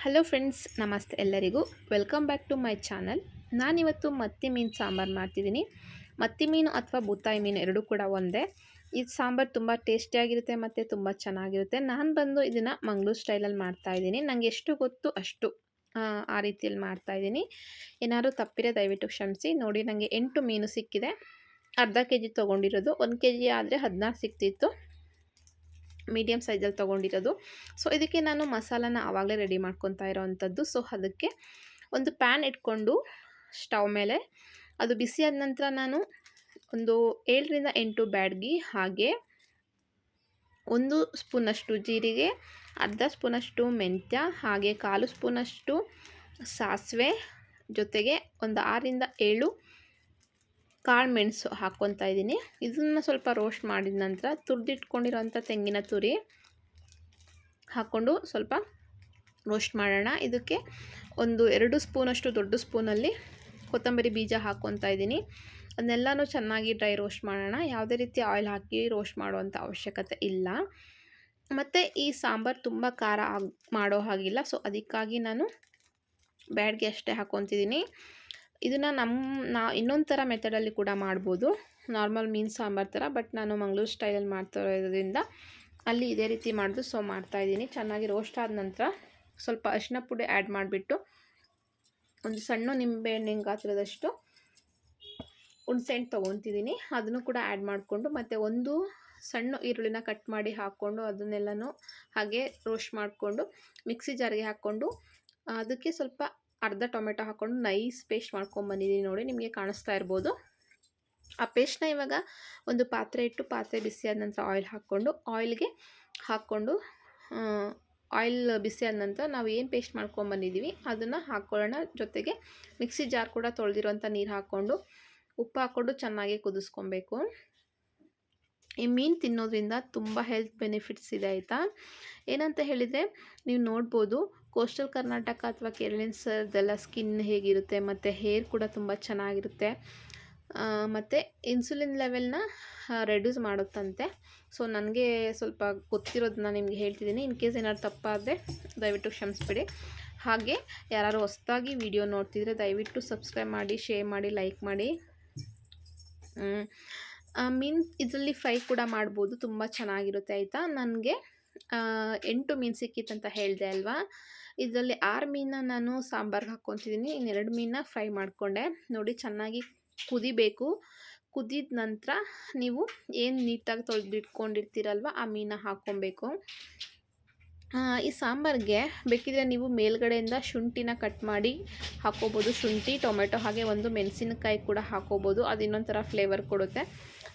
Hello friends, ನಮಸ್ತೆ ಎಲ್ಲರಿಗೂ. Welcome back to my channel. ನಾನಿವತ್ತು ಮತ್ತಿ ಮೀನು ಸಾಂಬಾರು ಮಾಡ್ತಿದ್ದೀನಿ. ಮತ್ತಿ ಮೀನು ಅಥವಾ ಬೂತಾಯಿ ಮೀನು ಎರಡೂ ಕೂಡ ಒಂದೇ. ಈ ಸಾಂಬಾರು ತುಂಬ ಟೇಸ್ಟಿಯಾಗಿರುತ್ತೆ ಮತ್ತು ತುಂಬ ಚೆನ್ನಾಗಿರುತ್ತೆ. ನಾನು ಬಂದು ಇದನ್ನು ಮಂಗಳೂರು ಸ್ಟೈಲಲ್ಲಿ ಮಾಡ್ತಾಯಿದ್ದೀನಿ. ನನಗೆ ಎಷ್ಟು ಗೊತ್ತು ಅಷ್ಟು ಆ ರೀತಿಯಲ್ಲಿ ಮಾಡ್ತಾಯಿದ್ದೀನಿ. ಏನಾದರೂ ತಪ್ಪಿದ್ರೆ ದಯವಿಟ್ಟು ಕ್ಷಮಿಸಿ. ನೋಡಿ, ನನಗೆ 8 ಮೀನು ಸಿಕ್ಕಿದೆ. ಅರ್ಧ ಕೆ ಜಿ ತೊಗೊಂಡಿರೋದು. 1 ಕೆ ಜಿ ಆದರೆ 16 ಸಿಕ್ತಿತ್ತು. ಮೀಡಿಯಮ್ ಸೈಜಲ್ಲಿ ತೊಗೊಂಡಿರೋದು. ಸೊ ಇದಕ್ಕೆ ನಾನು ಮಸಾಲಾನ ಆವಾಗಲೇ ರೆಡಿ ಮಾಡ್ಕೊತಾ ಇರೋವಂಥದ್ದು. ಸೊ ಅದಕ್ಕೆ ಒಂದು ಪ್ಯಾನ್ ಇಟ್ಕೊಂಡು ಸ್ಟವ್ ಮೇಲೆ ಅದು ಬಿಸಿ ಆದ ನಂತರ ನಾನು ಒಂದು 7ರಿಂದ 8 ಬ್ಯಾಡಗಿ, ಹಾಗೆ 1 ಸ್ಪೂನಷ್ಟು ಜೀರಿಗೆ, ಅರ್ಧ ಸ್ಪೂನಷ್ಟು ಮೆಂತ್ಯ, ಹಾಗೆ 1/4 ಸ್ಪೂನಷ್ಟು ಸಾಸಿವೆ, ಜೊತೆಗೆ ಒಂದು 6ರಿಂದ 7 ಕಾಳು ಮೆಣಸು ಹಾಕ್ಕೊತಾ ಇದ್ದೀನಿ. ಇದನ್ನು ಸ್ವಲ್ಪ ರೋಸ್ಟ್ ಮಾಡಿದ ನಂತರ ತುರಿದಿಟ್ಕೊಂಡಿರೋಂಥ ತೆಂಗಿನ ತುರಿ ಹಾಕ್ಕೊಂಡು ಸ್ವಲ್ಪ ರೋಸ್ಟ್ ಮಾಡೋಣ. ಇದಕ್ಕೆ ಒಂದು 2 ಸ್ಪೂನಷ್ಟು ದೊಡ್ಡ ಸ್ಪೂನಲ್ಲಿ ಕೊತ್ತಂಬರಿ ಬೀಜ ಹಾಕ್ಕೊತಾ ಇದ್ದೀನಿ. ಅದನ್ನೆಲ್ಲನೂ ಚೆನ್ನಾಗಿ ಡ್ರೈ ರೋಸ್ಟ್ ಮಾಡೋಣ. ಯಾವುದೇ ರೀತಿ ಆಯಿಲ್ ಹಾಕಿ ರೋಸ್ಟ್ ಮಾಡುವಂಥ ಅವಶ್ಯಕತೆ ಇಲ್ಲ. ಮತ್ತು ಈ ಸಾಂಬಾರು ತುಂಬ ಖಾರ ಮಾಡೋ ಹಾಗಿಲ್ಲ. ಸೊ ಅದಕ್ಕಾಗಿ ನಾನು ಬ್ಯಾಡಗಿ ಅಷ್ಟೇ ಹಾಕ್ಕೊತಿದ್ದೀನಿ. ಇದನ್ನು ಇನ್ನೊಂದು ಥರ ಮೆಥಡಲ್ಲಿ ಕೂಡ ಮಾಡ್ಬೋದು, ನಾರ್ಮಲ್ ಮೀನು ಸಾಂಬಾರು ಥರ. ಬಟ್ ನಾನು ಮಂಗಳೂರು ಸ್ಟೈಲಲ್ಲಿ ಮಾಡ್ತಾ ಇರೋದ್ರಿಂದ ಅಲ್ಲಿ ಇದೇ ರೀತಿ ಮಾಡೋದು. ಸೊ ಮಾಡ್ತಾಯಿದ್ದೀನಿ. ಚೆನ್ನಾಗಿ ರೋಸ್ಟ್ ಆದ ನಂತರ ಸ್ವಲ್ಪ ಅರಿಶಿನ ಪುಡಿ ಆ್ಯಡ್ ಮಾಡಿಬಿಟ್ಟು ಒಂದು ಸಣ್ಣ ನಿಂಬೆಹಣ್ಣಿನ ಗಾತ್ರದಷ್ಟು ಹುಣಸೆಹಣ್ಣು ತೊಗೊತಿದ್ದೀನಿ. ಅದನ್ನು ಕೂಡ ಆ್ಯಡ್ ಮಾಡಿಕೊಂಡು ಮತ್ತು ಒಂದು ಸಣ್ಣ ಈರುಳ್ಳಿನ ಕಟ್ ಮಾಡಿ ಹಾಕ್ಕೊಂಡು ಅದನ್ನೆಲ್ಲನೂ ಹಾಗೆ ರೋಸ್ಟ್ ಮಾಡಿಕೊಂಡು ಮಿಕ್ಸಿ ಜಾರಿಗೆ ಹಾಕ್ಕೊಂಡು ಅದಕ್ಕೆ ಸ್ವಲ್ಪ ಅರ್ಧ ಟೊಮೆಟೊ ಹಾಕ್ಕೊಂಡು ನೈಸ್ ಪೇಸ್ಟ್ ಮಾಡ್ಕೊಂಬಂದಿದ್ದೀನಿ. ನೋಡಿ, ನಿಮಗೆ ಕಾಣಿಸ್ತಾ ಇರ್ಬೋದು. ಆ ಪೇಸ್ಟ್ನ ಇವಾಗ ಒಂದು ಪಾತ್ರೆ ಇಟ್ಟು ಪಾತ್ರೆ ಬಿಸಿಯಾದ ನಂತರ ಆಯಿಲ್ ಆಯಿಲ್ಗೆ ಹಾಕ್ಕೊಂಡು ಆಯಿಲ್ ಬಿಸಿಯಾದ ನಂತರ ನಾವು ಏನು ಪೇಸ್ಟ್ ಮಾಡ್ಕೊಂಬಂದಿದ್ದೀವಿ ಅದನ್ನು ಹಾಕ್ಕೊಳ್ಳೋಣ. ಜೊತೆಗೆ ಮಿಕ್ಸಿ ಜಾರ್ ಕೂಡ ತೊಳೆದಿರೋಂಥ ನೀರು ಹಾಕ್ಕೊಂಡು ಉಪ್ಪು ಹಾಕ್ಕೊಂಡು ಚೆನ್ನಾಗಿ ಕುದಿಸ್ಕೊಬೇಕು. ಈ ಮೀನು ತಿನ್ನೋದ್ರಿಂದ ತುಂಬ ಹೆಲ್ತ್ ಬೆನಿಫಿಟ್ಸ್ ಇದೆ, ಆಯಿತಾ. ಏನಂತ ಹೇಳಿದರೆ, ನೀವು ನೋಡ್ಬೋದು ಕೋಸ್ಟಲ್ ಕರ್ನಾಟಕ ಅಥವಾ ಕೇರಳಿಯನ್ಸ್ದೆಲ್ಲ ಸ್ಕಿನ್ ಹೇಗಿರುತ್ತೆ ಮತ್ತು ಹೇರ್ ಕೂಡ ತುಂಬ ಚೆನ್ನಾಗಿರುತ್ತೆ. ಮತ್ತು ಇನ್ಸುಲಿನ್ ಲೆವೆಲ್ನ ರೆಡ್ಯೂಸ್ ಮಾಡುತ್ತಂತೆ. ಸೊ ನನಗೆ ಸ್ವಲ್ಪ ಗೊತ್ತಿರೋದನ್ನ ನಿಮಗೆ ಹೇಳ್ತಿದ್ದೀನಿ. ಇನ್ ಕೇಸ್ ಏನಾದ್ರು ತಪ್ಪಾದರೆ ದಯವಿಟ್ಟು ಕ್ಷಮಿಸ್ಬಿಡಿ. ಹಾಗೆ ಯಾರು ಹೊಸದಾಗಿ ವಿಡಿಯೋ ನೋಡ್ತಿದ್ರೆ ದಯವಿಟ್ಟು ಸಬ್ಸ್ಕ್ರೈಬ್ ಮಾಡಿ, ಶೇರ್ ಮಾಡಿ, ಲೈಕ್ ಮಾಡಿ. ಮೀನು ಇದರಲ್ಲಿ ಫ್ರೈ ಕೂಡ ಮಾಡ್ಬೋದು, ತುಂಬ ಚೆನ್ನಾಗಿರುತ್ತೆ, ಆಯಿತಾ. ನನಗೆ 8 ಮೀನು ಸಿಕ್ಕಿತ್ತಂತ ಹೇಳಿದೆ ಅಲ್ವಾ. ಇದರಲ್ಲಿ 6 ಮೀನನ್ನ ನಾನು ಸಾಂಬಾರ್ಗೆ ಹಾಕ್ಕೊತಿದ್ದೀನಿ. ಇನ್ನು 2 ಮೀನನ್ನ ಫ್ರೈ ಮಾಡಿಕೊಂಡೆ. ನೋಡಿ, ಚೆನ್ನಾಗಿ ಕುದಿಬೇಕು. ಕುದಿದ ನಂತರ ನೀವು ಏನು ನೀಟಾಗಿ ತೊಳೆದಿಟ್ಕೊಂಡಿರ್ತೀರಲ್ವ ಆ ಮೀನನ್ನ ಹಾಕ್ಕೊಬೇಕು. ಈ ಸಾಂಬಾರಿಗೆ ಬೇಕಿದ್ರೆ ನೀವು ಮೇಲ್ಗಡೆಯಿಂದ ಶುಂಠಿನ ಕಟ್ ಮಾಡಿ ಹಾಕ್ಕೋಬೋದು. ಶುಂಠಿ, ಟೊಮೆಟೊ, ಹಾಗೆ ಒಂದು ಮೆಣಸಿನಕಾಯಿ ಕೂಡ ಹಾಕ್ಕೋಬೋದು. ಅದು ಇನ್ನೊಂಥರ ಫ್ಲೇವರ್ ಕೊಡುತ್ತೆ.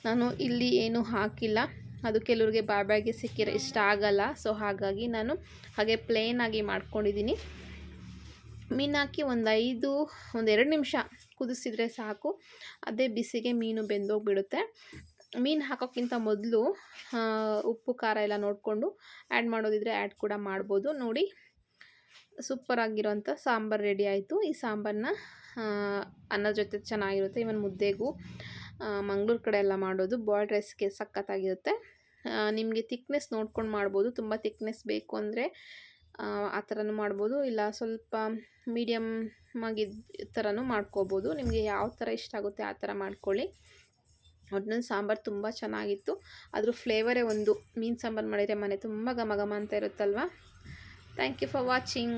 ನಾನು ಇಲ್ಲಿ ಏನೂ ಹಾಕಿಲ್ಲ. ಅದು ಕೆಲವ್ರಿಗೆ ಬಾಯಿಗೆ ಸಿಕ್ಕಿರೋ ಇಷ್ಟ ಆಗಲ್ಲ. ಸೊ ಹಾಗಾಗಿ ನಾನು ಹಾಗೆ ಪ್ಲೇನಾಗಿ ಮಾಡ್ಕೊಂಡಿದ್ದೀನಿ. ಮೀನು ಹಾಕಿ ಒಂದು 2 ನಿಮಿಷ ಕುದಿಸಿದ್ರೆ ಸಾಕು. ಅದೇ ಬಿಸಿಗೆ ಮೀನು ಬೆಂದೋಗಿಬಿಡುತ್ತೆ. ಮೀನು ಹಾಕೋಕ್ಕಿಂತ ಮೊದಲು ಉಪ್ಪು ಖಾರ ಎಲ್ಲ ನೋಡಿಕೊಂಡು ಆ್ಯಡ್ ಮಾಡೋದಿದ್ರೆ ಆ್ಯಡ್ ಕೂಡ ಮಾಡ್ಬೋದು. ನೋಡಿ, ಸೂಪರಾಗಿರೋಂಥ ಸಾಂಬಾರು ರೆಡಿ ಆಯಿತು. ಈ ಸಾಂಬಾರನ್ನ ಅನ್ನದ ಜೊತೆ ಚೆನ್ನಾಗಿರುತ್ತೆ. ಇವನ್ ಮುದ್ದೆಗೂ ಮಂಗಳೂರು ಕಡೆ ಎಲ್ಲ ಮಾಡೋದು ಬಾಯ್ಲ್ಡ್ ರೈಸ್ಗೆ ಸಖತ್ತಾಗಿರುತ್ತೆ. ನಿಮಗೆ ತಿಕ್ನೆಸ್ ನೋಡ್ಕೊಂಡು ಮಾಡ್ಬೋದು. ತುಂಬ ತಿಕ್ನೆಸ್ ಬೇಕು ಅಂದರೆ ಆ ಥರನೂ ಮಾಡ್ಬೋದು, ಇಲ್ಲ ಸ್ವಲ್ಪ ಮೀಡಿಯಮ್ ಆಗಿದ್ದ ಥರನೂ ಮಾಡ್ಕೋಬೋದು. ನಿಮಗೆ ಯಾವ ಥರ ಇಷ್ಟ ಆಗುತ್ತೆ ಆ ಥರ ಮಾಡ್ಕೊಳ್ಳಿ. ಒಟ್ಟಿನಲ್ಲಿ ಸಾಂಬಾರು ತುಂಬ ಚೆನ್ನಾಗಿತ್ತು. ಅದ್ರ ಫ್ಲೇವರೇ ಒಂದು. ಮೀನು ಸಾಂಬಾರು ಮಾಡಿದರೆ ಮನೆ ತುಂಬ ಘಮ ಘಮ ಅಂತ ಇರುತ್ತಲ್ವ. Thank you for watching.